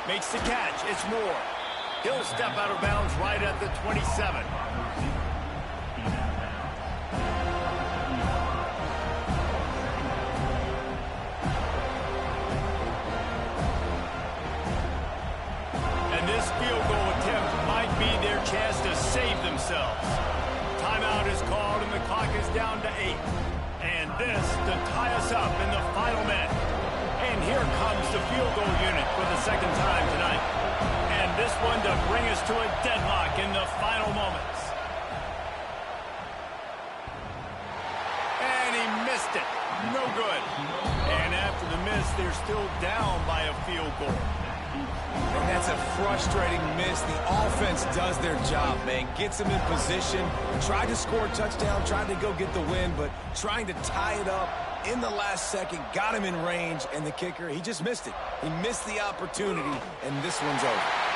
Makes the catch. It's Moore. He'll step out of bounds right at the 27. And this field goal attempt might be their chance to save themselves. Timeout is called and the clock is down to 8. And this to tie us up in the final minute. And here comes the field goal unit for the second time tonight. And this one to bring us to a deadlock in the final moments. And he missed it. No good. And after the miss, they're still down by a field goal. And that's a frustrating miss. The offense does their job, man. Gets them in position. Tried to score a touchdown, tried to go get the win, but trying to tie it up in the last second, got him in range, and the kicker, he just missed it. He missed the opportunity, and this one's over.